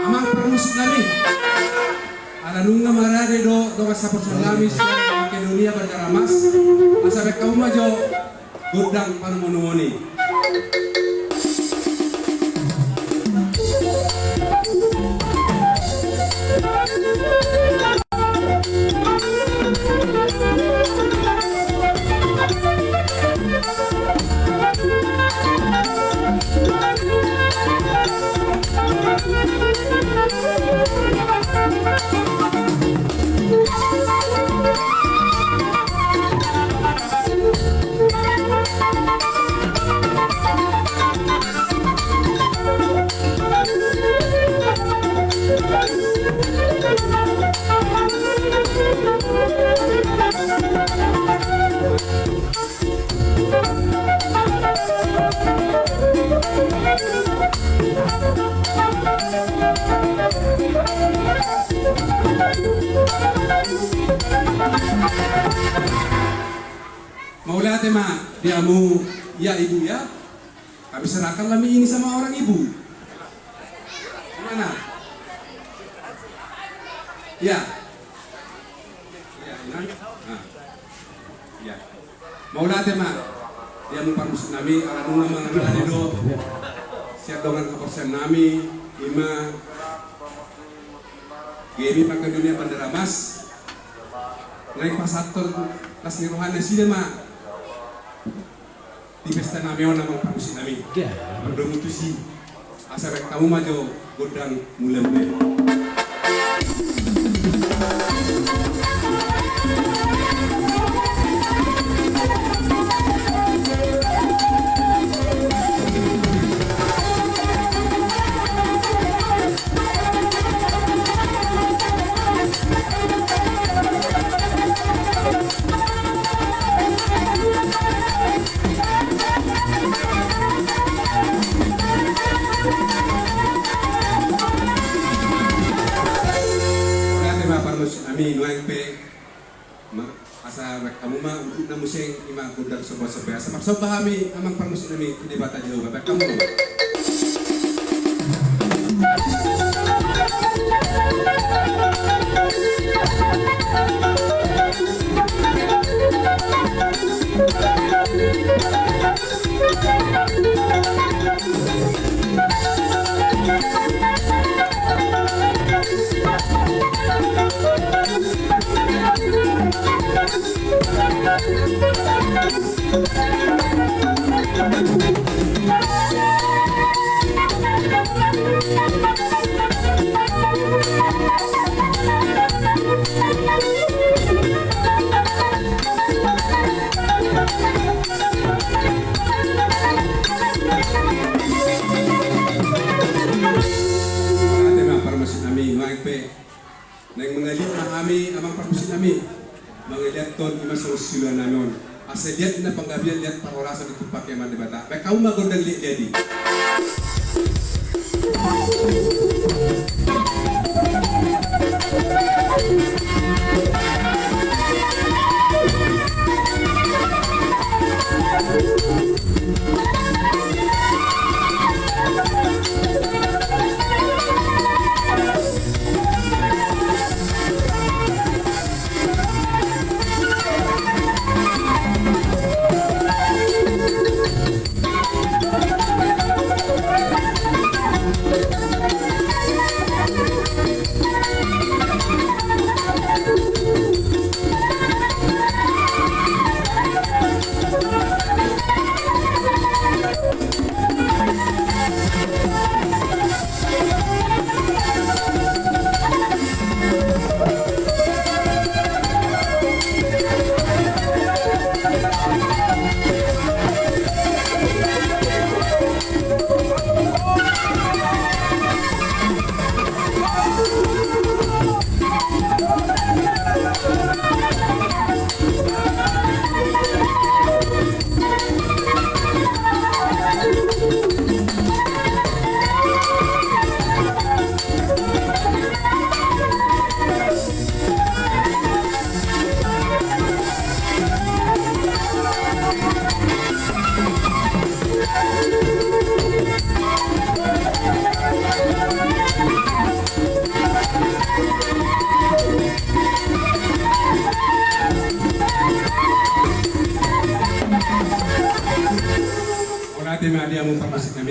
Amang permusik nami. Alanunga marade do kasapot sa nami sa Makedonia Bandaramas. Asabe kamu majo gudang panumonumoni. Maulate ma, dia mu ya ibu ya. Kami serahkan lami ini sama orang ibu. Gimana? Ya. Ya, nah. Ya. Maulate ma, dia mu parmus nami alanunga manganala dedo. Siap dengan kaporsen nami, ima Gemi Makedonia Bandaramas. Naik pasator tas nirohana sida ma. Di pesta nami ona mang pamusin nami. Berdomu tu si asal kamu maju godang mulembe. Ami nuang pe asa kamu mah untuk namuseng ima gudang sebuah asa maksud bahami amang parmus nami di bata jauh bapak kamu. Neng mengalir na kami amang parmusin nami mangaliat ton ima solusilan nanon asa lihat na panggabian lihat parorasan itu pakai man debata baik kamu magondang lihat jadi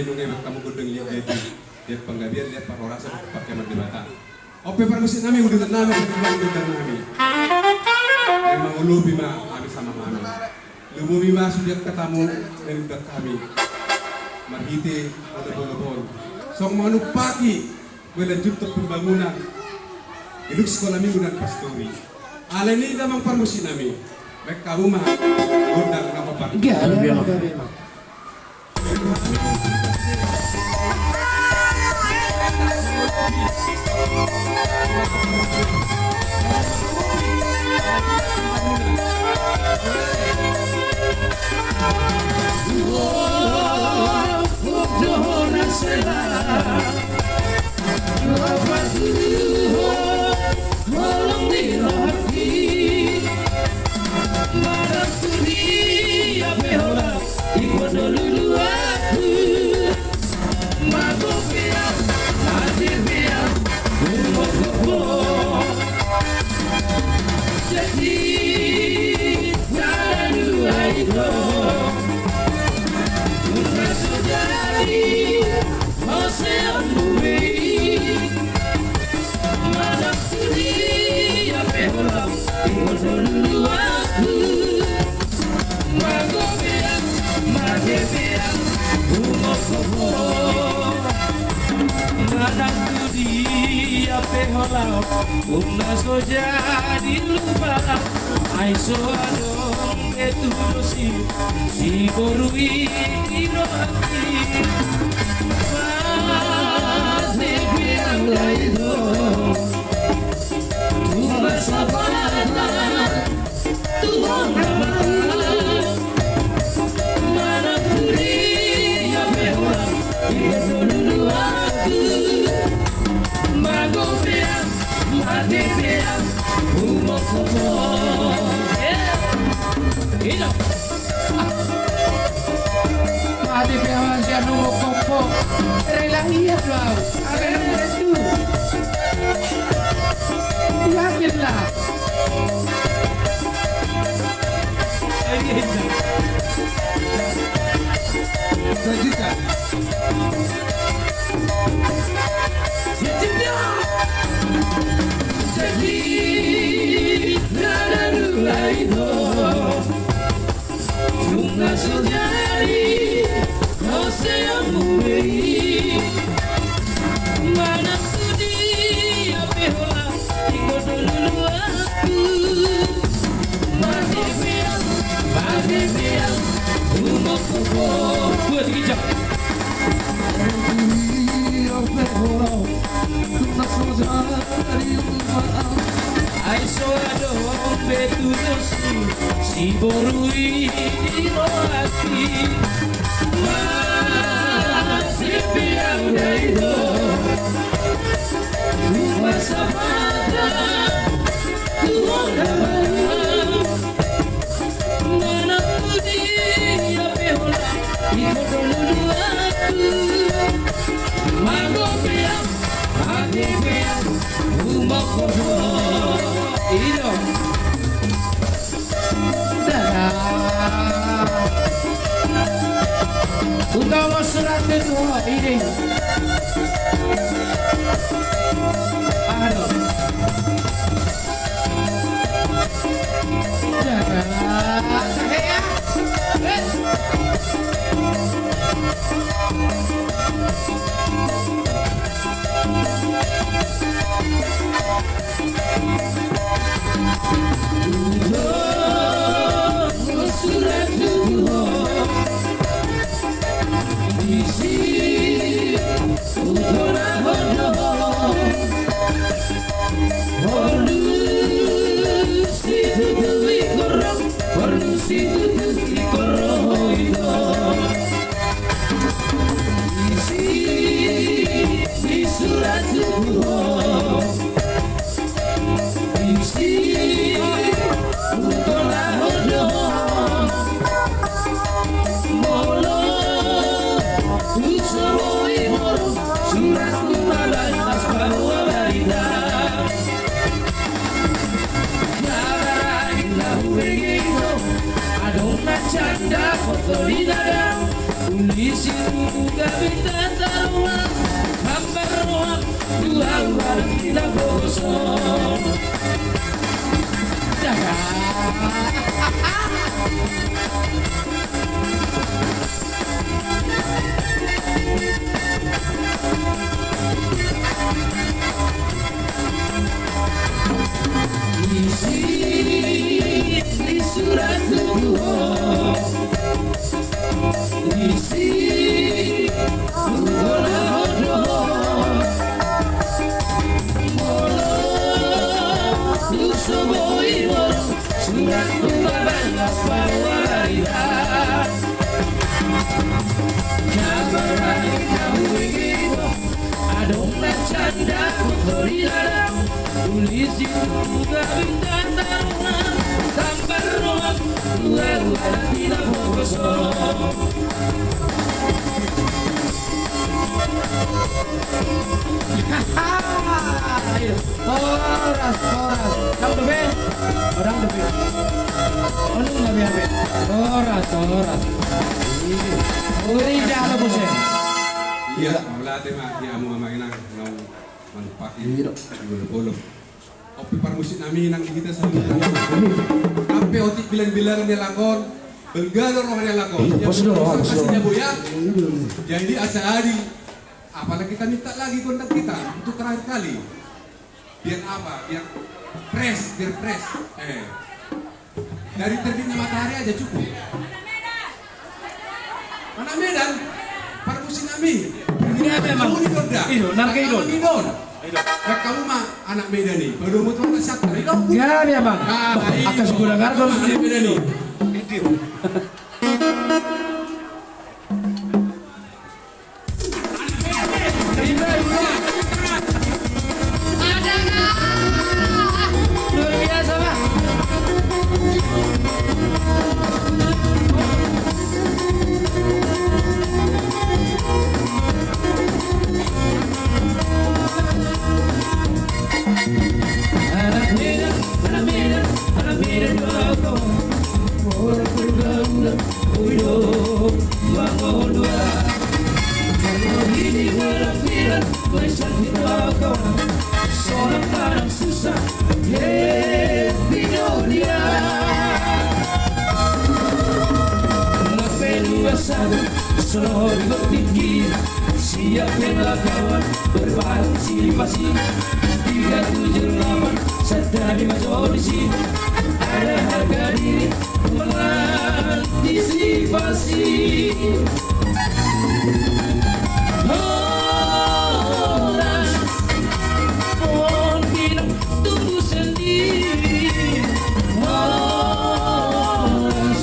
nungay kamu gudeng lihat dia penggabian lihat parorasa pakai merdebatan. Oke permisi nami udah nami udah nami. Memang ulu bima kami sama kami. Lumu bima sudah ketemu dari dekat kami. Marhite ada bolong. Song manupaki melanjut pembangunan. Iluk sekolah minggu dan pastori. Aleni damang permisi nami. Baik kamu mah undang nama pak. Una soja di lupa ai so adong etusi si borui iroti mas de piang laido tu basabana tu honra mana turi ya bewa idolu aku mago piang Madifia, humo como Ino Madifia masih humo como Relahia doang Agar itu Yakinlah Sajikan Una sudari, no se amui. Mana sudi apehola, iko dulu aku. Madefia, umo kopo. Buat hijau. Una sudari, ai so adong betudosu si borui roati masih piang daido masa mata tuonga mana pudi apehola iko dulu aku mago piang ade piang umokoho Ino Utawa surat itu ini Aduh Jangan Saya surat itu isi utara hono polusi tutupi korong polusi tutupi korong isi surat itu isi utara hono surat kumalas bahwa barida Narainlah begino Adona canda foto di dada Tulis itu Gavita taruhan Hambaruan Dua barang tidak bosan Jaga Di surat Tuhan Isi Bola-bola Bola Surat Tuhan Parwarida Kabaran kamu itu Adonai canda Florida Tulis itu Gavita taruhan Tampar roh Dua tidak bosan Horas Kamu debe Orang debe Onu nggak biar Horas Uri jahat bosan Iya, melatih mah dia mau mainan mau manfaatin bolong. Opi parmusik nami nang kita sama. Ape otik bilang-bilang dia lakon, belgalor orang dia lakon. Kasihnya boya. Jadi asa adi. Apalagi kita minta lagi kontak kita untuk terakhir kali. Biar apa? Biar fresh. Dari terbitnya matahari aja cukup. Mana Medan? Parmusin nami. Ini memang Idon, nama Idon. Kamu mah anak Medan nih. Baru mau tuh siapa? Idon. Ya dia bang. Akan sebulan gardo. Anak Medan nih. Luar biasa bang. Anak Medan bago. Orang bergaulan, udah bangun dua. Kalau ini berpikiran, lesan bago. Seorang kadang susah, dia. Dua satu, selalu berpikir. Siapkanlah kawan, berbalik silih pasti. 378 serta 5 solusi. Ada harga diri mengantisipasi. Horas mohon bilang tunggu sendiri. Horas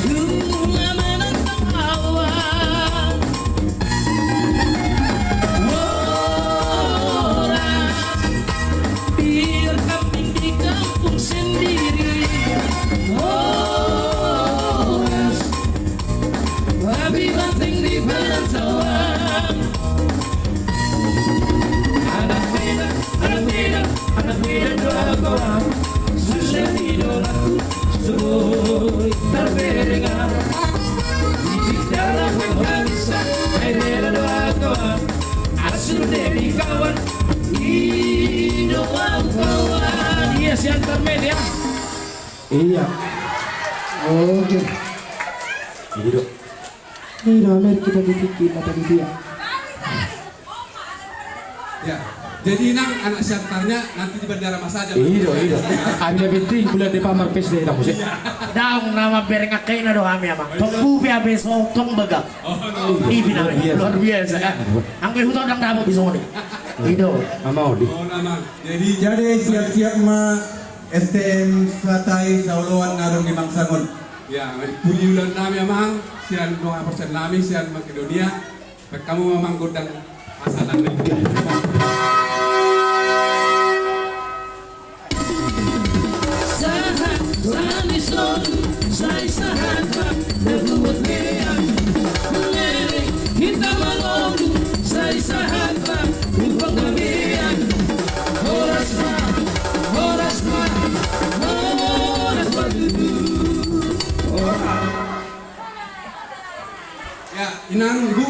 cuma menentang awan. Horas biar kambing di kampung sendiri. Horas babi banting di perantauan. Anak Medan dua kawan. Susah idolaku Suri terperengar. Di dalam penghabisan Airela dua kawan. Asuh dari kawan Idola kawan. Iya si antar media. Iya. Oke. Ini Amerika kita bikin apa dia? Ya. Jadi nang anak siantarnya nanti di bandara Mas aja. Iya. Ambil penting bulan depan marpes deh tamu sih. Daung nama berengak kain ada kami apa? Pembu PAB sokong baga. Ibi namanya luar biasa. Angkai hutang dang dapat bisa ngomong. Ido. Mau di. Oh nama. Jadi siap-siap ma STM Satai Sauluan ngarung di Mangsangon. Ya, puji ulang nami amang, sian 2% nami, sian Makedonia. Kamu memang godang masalah nih. Ya, Ya, inang ibu.